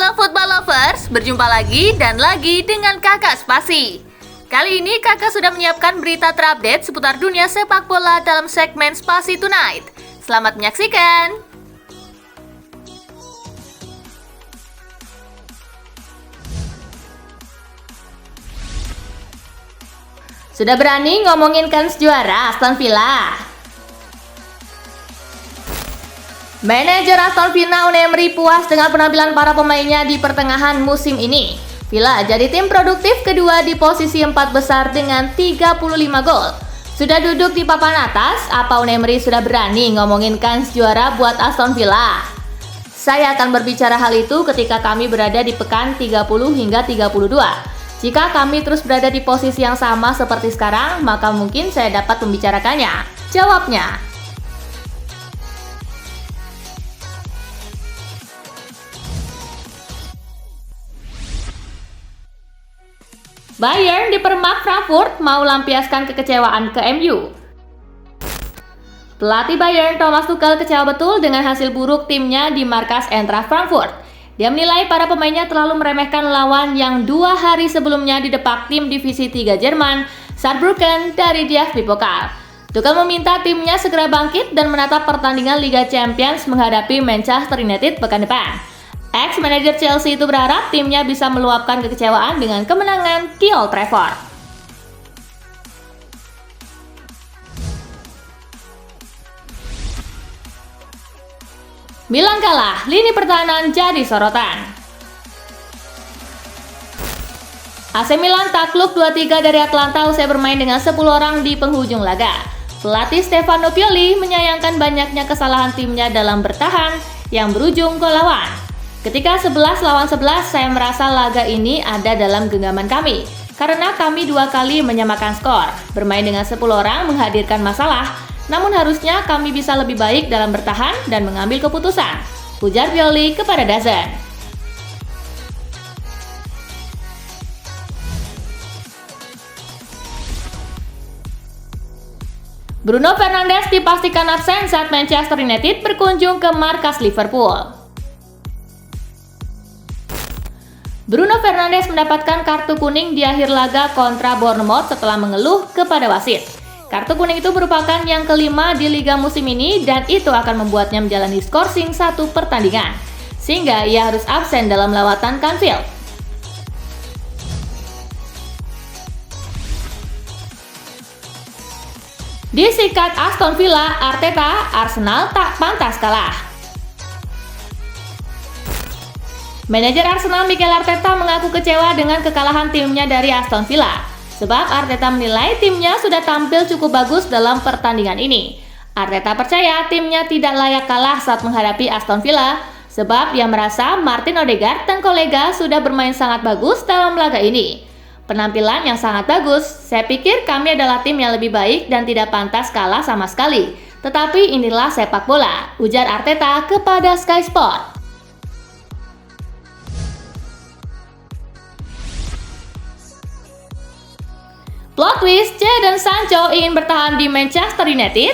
Halo football lovers, berjumpa lagi dan lagi dengan Kakak Spasi. Kali ini Kakak sudah menyiapkan berita terupdate seputar dunia sepak bola dalam segmen Spasi Tonight. Selamat menyaksikan. Sudah berani ngomongin kans juara Aston Villa? Manajer Aston Villa Unai Emery puas dengan penampilan para pemainnya di pertengahan musim ini. Villa jadi tim produktif kedua di posisi 4 besar dengan 35 gol. Sudah duduk di papan atas, apa Unai Emery sudah berani ngomongin kans juara buat Aston Villa? Saya akan berbicara hal itu ketika kami berada di pekan 30 hingga 32. Jika kami terus berada di posisi yang sama seperti sekarang, maka mungkin saya dapat membicarakannya. Jawabnya. Bayern dipermak Frankfurt mau lampiaskan kekecewaan ke MU. Pelatih Bayern Thomas Tuchel kecewa betul dengan hasil buruk timnya di markas Eintracht Frankfurt. Dia menilai para pemainnya terlalu meremehkan lawan yang 2 hari sebelumnya didepak tim divisi 3 Jerman, Saarbrücken dari DFB Pokal. Tuchel meminta timnya segera bangkit dan menatap pertandingan Liga Champions menghadapi Manchester United pekan depan. Ex-manajer Chelsea itu berharap timnya bisa meluapkan kekecewaan dengan kemenangan di Old Trafford. Milan kalah, lini pertahanan jadi sorotan. AC Milan takluk 2-3 dari Atlanta usai bermain dengan 10 orang di penghujung laga. Pelatih Stefano Pioli menyayangkan banyaknya kesalahan timnya dalam bertahan yang berujung gol lawan. Ketika 11 lawan 11, saya merasa laga ini ada dalam genggaman kami. Karena kami 2 kali menyamakan skor. Bermain dengan 10 orang menghadirkan masalah, namun harusnya kami bisa lebih baik dalam bertahan dan mengambil keputusan, ujar Pioli kepada DAZN. Bruno Fernandes dipastikan absen saat Manchester United berkunjung ke markas Liverpool. Bruno Fernandes mendapatkan kartu kuning di akhir laga kontra Bournemouth setelah mengeluh kepada wasit. Kartu kuning itu merupakan yang kelima di liga musim ini dan itu akan membuatnya menjalani skorsing 1 pertandingan, sehingga ia harus absen dalam lawatan ke Anfield. Disikat Aston Villa, Arteta, Arsenal tak pantas kalah. Manajer Arsenal Mikel Arteta mengaku kecewa dengan kekalahan timnya dari Aston Villa. Sebab Arteta menilai timnya sudah tampil cukup bagus dalam pertandingan ini. Arteta percaya timnya tidak layak kalah saat menghadapi Aston Villa, sebab dia merasa Martin Odegaard dan kolega sudah bermain sangat bagus dalam laga ini. Penampilan yang sangat bagus, saya pikir kami adalah tim yang lebih baik dan tidak pantas kalah sama sekali. Tetapi inilah sepak bola, ujar Arteta kepada Sky Sport. Plot twist, Jadon Sancho ingin bertahan di Manchester United.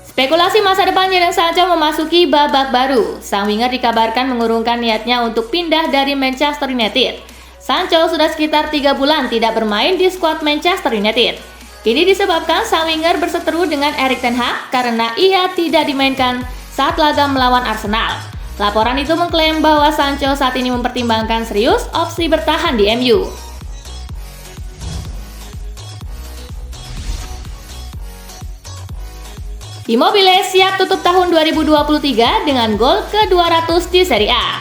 Spekulasi masa depan Jadon Sancho memasuki babak baru. Sang winger dikabarkan mengurungkan niatnya untuk pindah dari Manchester United. Sancho sudah sekitar 3 bulan tidak bermain di skuad Manchester United. Ini disebabkan sang winger berseteru dengan Erik ten Hag karena ia tidak dimainkan saat laga melawan Arsenal. Laporan itu mengklaim bahwa Sancho saat ini mempertimbangkan serius opsi bertahan di MU. Immobile siap tutup tahun 2023 dengan gol ke-200 di Serie A.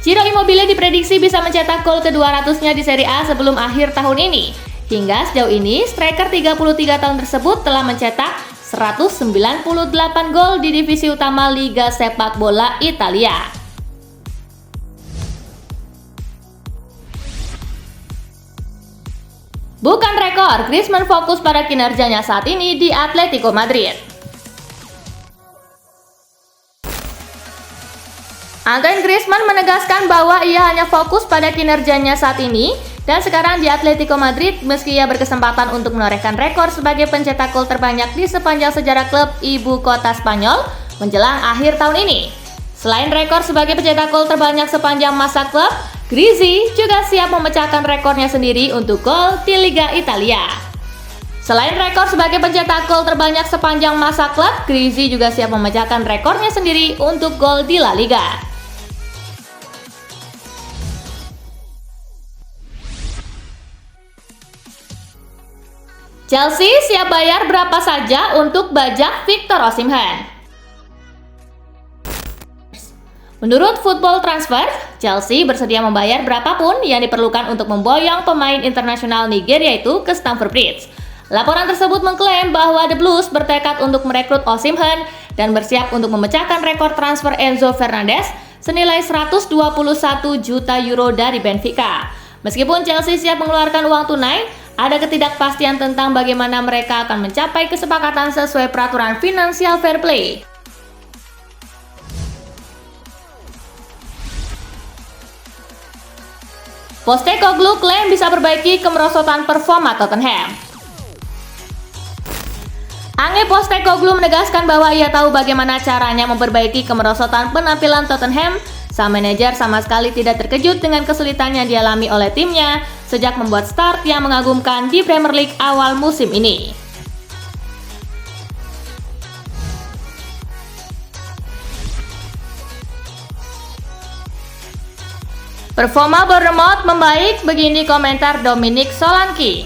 Ciro Immobile diprediksi bisa mencetak gol ke-200-nya di Serie A sebelum akhir tahun ini. Hingga sejauh ini, striker 33 tahun tersebut telah mencetak 198 gol di divisi utama Liga Sepak Bola Italia. Bukan rekor, Griezmann fokus pada kinerjanya saat ini di Atletico Madrid. Antoine Griezmann menegaskan bahwa ia hanya fokus pada kinerjanya saat ini dan sekarang di Atletico Madrid meski ia berkesempatan untuk menorehkan rekor sebagai pencetak gol terbanyak di sepanjang sejarah klub ibu kota Spanyol menjelang akhir tahun ini. Selain rekor sebagai pencetak gol terbanyak sepanjang masa klub, Grisi juga siap memecahkan rekornya sendiri untuk gol di Liga Italia. Selain rekor sebagai pencetak gol terbanyak sepanjang masa klub, Grisi juga siap memecahkan rekornya sendiri untuk gol di La Liga. Chelsea siap bayar berapa saja untuk bajak Victor Osimhen. Menurut Football Transfer, Chelsea bersedia membayar berapapun yang diperlukan untuk memboyong pemain internasional Nigeria itu ke Stamford Bridge. Laporan tersebut mengklaim bahwa The Blues bertekad untuk merekrut Osimhen dan bersiap untuk memecahkan rekor transfer Enzo Fernandez senilai 121 juta euro dari Benfica. Meskipun Chelsea siap mengeluarkan uang tunai, ada ketidakpastian tentang bagaimana mereka akan mencapai kesepakatan sesuai peraturan Financial Fair Play. Postecoglou klaim bisa perbaiki kemerosotan performa Tottenham. Ange Postecoglou menegaskan bahwa ia tahu bagaimana caranya memperbaiki kemerosotan penampilan Tottenham. Sang manajer sama sekali tidak terkejut dengan kesulitan yang dialami oleh timnya sejak membuat start yang mengagumkan di Premier League awal musim ini. Performa Bournemouth membaik, begini komentar Dominic Solanke.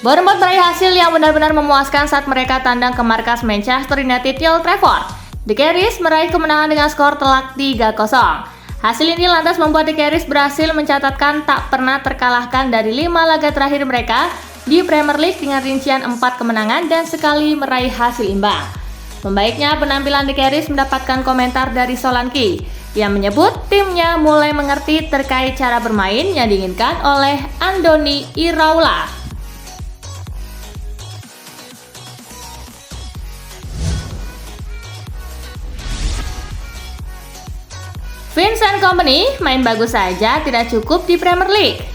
Bournemouth meraih hasil yang benar-benar memuaskan saat mereka tandang ke markas Manchester United di Old Trafford. The Gunners meraih kemenangan dengan skor telak 3-0. Hasil ini lantas membuat The Gunners berhasil mencatatkan tak pernah terkalahkan dari 5 laga terakhir mereka di Premier League dengan rincian 4 kemenangan dan sekali meraih hasil imbang. Membaiknya penampilan The Gunners mendapatkan komentar dari Solanke yang menyebut timnya mulai mengerti terkait cara bermain yang diinginkan oleh Andoni Iraola. Vincent Kompany main bagus saja tidak cukup di Premier League.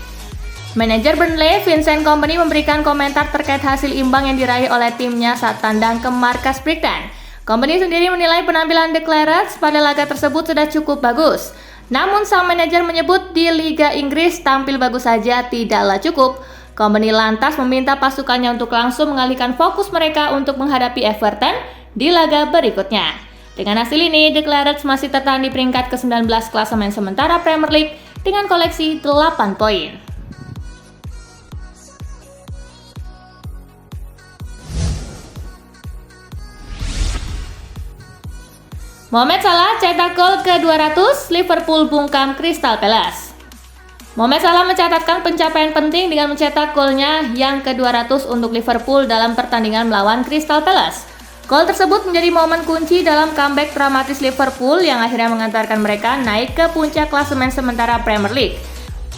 Manajer Burnley Vincent Kompany memberikan komentar terkait hasil imbang yang diraih oleh timnya saat tandang ke markas Brighton. Kompany sendiri menilai penampilan The Clarets pada laga tersebut sudah cukup bagus. Namun sang manajer menyebut di Liga Inggris tampil bagus saja tidaklah cukup. Kompany lantas meminta pasukannya untuk langsung mengalihkan fokus mereka untuk menghadapi Everton di laga berikutnya. Dengan hasil ini, The Clarets masih tertahan di peringkat ke-19 klasemen sementara Premier League dengan koleksi 8 poin. Mohamed Salah cetak gol ke-200, Liverpool bungkam Crystal Palace. Mohamed Salah mencatatkan pencapaian penting dengan mencetak golnya yang ke-200 untuk Liverpool dalam pertandingan melawan Crystal Palace. Gol tersebut menjadi momen kunci dalam comeback dramatis Liverpool yang akhirnya mengantarkan mereka naik ke puncak klasemen sementara Premier League.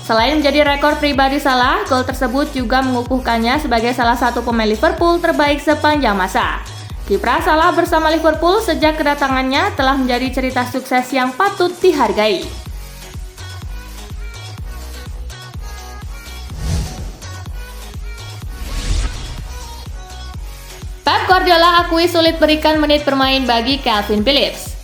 Selain menjadi rekor pribadi Salah, gol tersebut juga mengukuhkannya sebagai salah satu pemain Liverpool terbaik sepanjang masa. Kiprah Salah bersama Liverpool sejak kedatangannya telah menjadi cerita sukses yang patut dihargai. Pep Guardiola akui sulit berikan menit bermain bagi Calvin Phillips.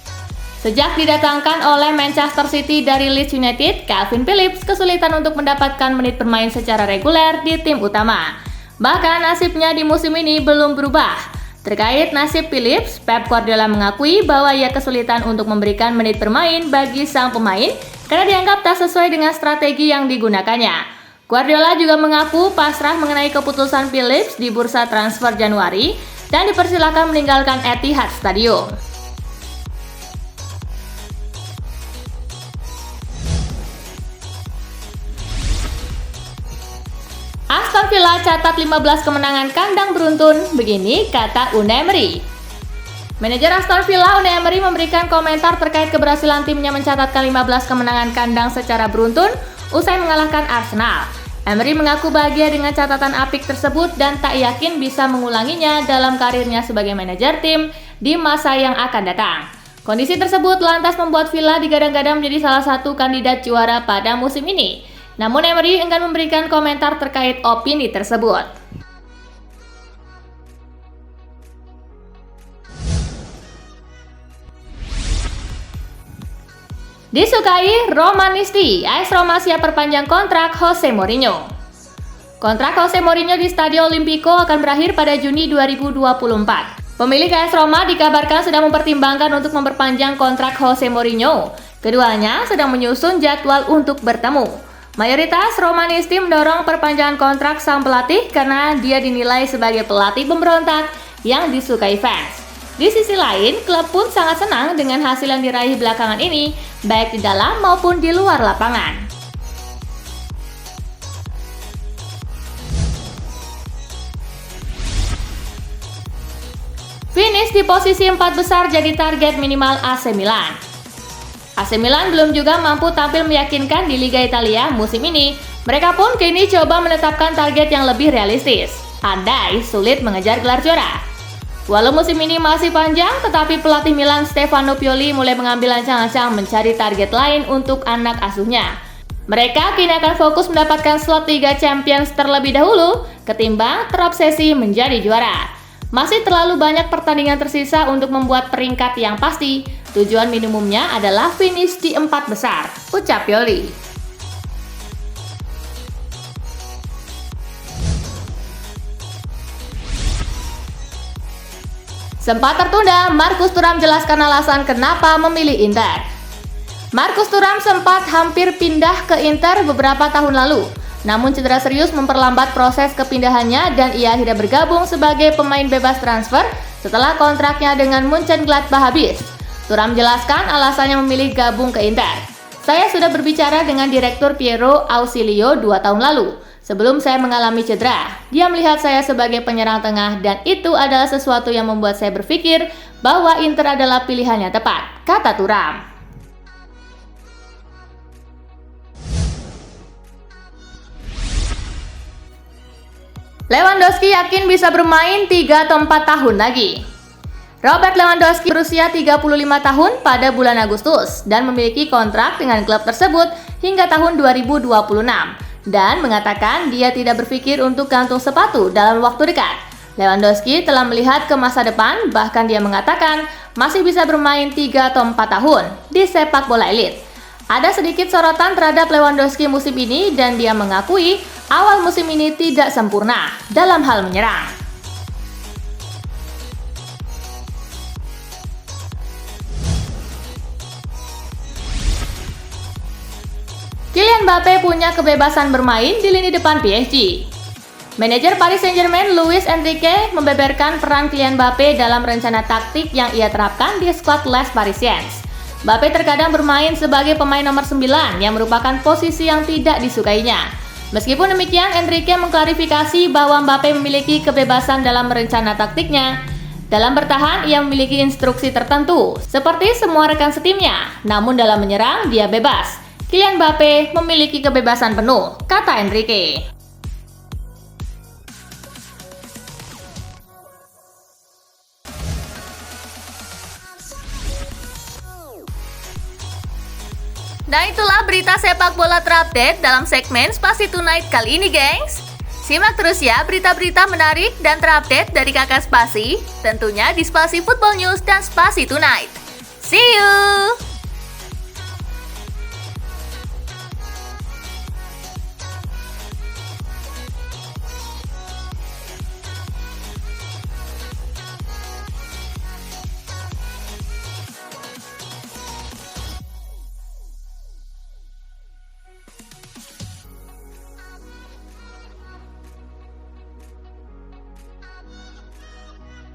Sejak didatangkan oleh Manchester City dari Leeds United, Calvin Phillips kesulitan untuk mendapatkan menit bermain secara reguler di tim utama. Bahkan nasibnya di musim ini belum berubah. Terkait nasib Phillips, Pep Guardiola mengakui bahwa ia kesulitan untuk memberikan menit bermain bagi sang pemain karena dianggap tak sesuai dengan strategi yang digunakannya. Guardiola juga mengaku pasrah mengenai keputusan Phillips di bursa transfer Januari dan dipersilakan meninggalkan Etihad Stadium. Aston Villa catat 15 kemenangan kandang beruntun, begini kata Unai Emery. Manajer Aston Villa Unai Emery memberikan komentar terkait keberhasilan timnya mencatatkan 15 kemenangan kandang secara beruntun usai mengalahkan Arsenal. Emery mengaku bahagia dengan catatan apik tersebut dan tak yakin bisa mengulanginya dalam karirnya sebagai manajer tim di masa yang akan datang. Kondisi tersebut lantas membuat Villa digadang-gadang menjadi salah satu kandidat juara pada musim ini. Namun Emery enggan memberikan komentar terkait opini tersebut. Disukai Romanisti, AS Roma siap perpanjang kontrak Jose Mourinho. Kontrak Jose Mourinho di Stadio Olimpico akan berakhir pada Juni 2024. Pemilik AS Roma dikabarkan sedang mempertimbangkan untuk memperpanjang kontrak Jose Mourinho. Keduanya sedang menyusun jadwal untuk bertemu. Mayoritas Romanisti mendorong perpanjangan kontrak sang pelatih karena dia dinilai sebagai pelatih pemberontak yang disukai fans. Di sisi lain, klub pun sangat senang dengan hasil yang diraih belakangan ini, baik di dalam maupun di luar lapangan. Finish di posisi 4 besar jadi target minimal AC Milan. AC Milan belum juga mampu tampil meyakinkan di Liga Italia musim ini. Mereka pun kini coba menetapkan target yang lebih realistis, andai sulit mengejar gelar juara. Walau musim ini masih panjang, tetapi pelatih Milan Stefano Pioli mulai mengambil ancang-ancang mencari target lain untuk anak asuhnya. Mereka kini akan fokus mendapatkan slot Liga Champions terlebih dahulu, ketimbang terobsesi menjadi juara. Masih terlalu banyak pertandingan tersisa untuk membuat peringkat yang pasti. Tujuan minimumnya adalah finish di 4 besar, ucap Pioli. Sempat tertunda, Marcus Thuram jelaskan alasan kenapa memilih Inter. Marcus Thuram sempat hampir pindah ke Inter beberapa tahun lalu, namun cedera serius memperlambat proses kepindahannya dan ia akhirnya bergabung sebagai pemain bebas transfer setelah kontraknya dengan Mönchengladbach habis. Thuram jelaskan alasannya memilih gabung ke Inter. Saya sudah berbicara dengan Direktur Piero Ausilio 2 tahun lalu. Sebelum saya mengalami cedera, dia melihat saya sebagai penyerang tengah dan itu adalah sesuatu yang membuat saya berpikir bahwa Inter adalah pilihan yang tepat, kata Thuram. Lewandowski yakin bisa bermain 3 atau 4 tahun lagi. Robert Lewandowski berusia 35 tahun pada bulan Agustus dan memiliki kontrak dengan klub tersebut hingga tahun 2026. Dan mengatakan dia tidak berpikir untuk gantung sepatu dalam waktu dekat. Lewandowski telah melihat ke masa depan, bahkan dia mengatakan masih bisa bermain 3 atau 4 tahun di sepak bola elit. Ada sedikit sorotan terhadap Lewandowski musim ini dan dia mengakui awal musim ini tidak sempurna dalam hal menyerang. Kylian Mbappe punya kebebasan bermain di lini depan PSG. Manajer Paris Saint-Germain Luis Enrique membeberkan peran Kylian Mbappe dalam rencana taktik yang ia terapkan di skuad Les Parisiens. Mbappe terkadang bermain sebagai pemain nomor 9 yang merupakan posisi yang tidak disukainya. Meskipun demikian, Enrique mengklarifikasi bahwa Mbappe memiliki kebebasan dalam rencana taktiknya. Dalam bertahan, ia memiliki instruksi tertentu, seperti semua rekan setimnya. Namun dalam menyerang, dia bebas. Kylian Mbappe memiliki kebebasan penuh, kata Enrique. Nah itulah berita sepak bola terupdate dalam segmen Spasi Tonight kali ini, gengs. Simak terus ya berita-berita menarik dan terupdate dari Kakak Spasi, tentunya di Spasi Football News dan Spasi Tonight. See you!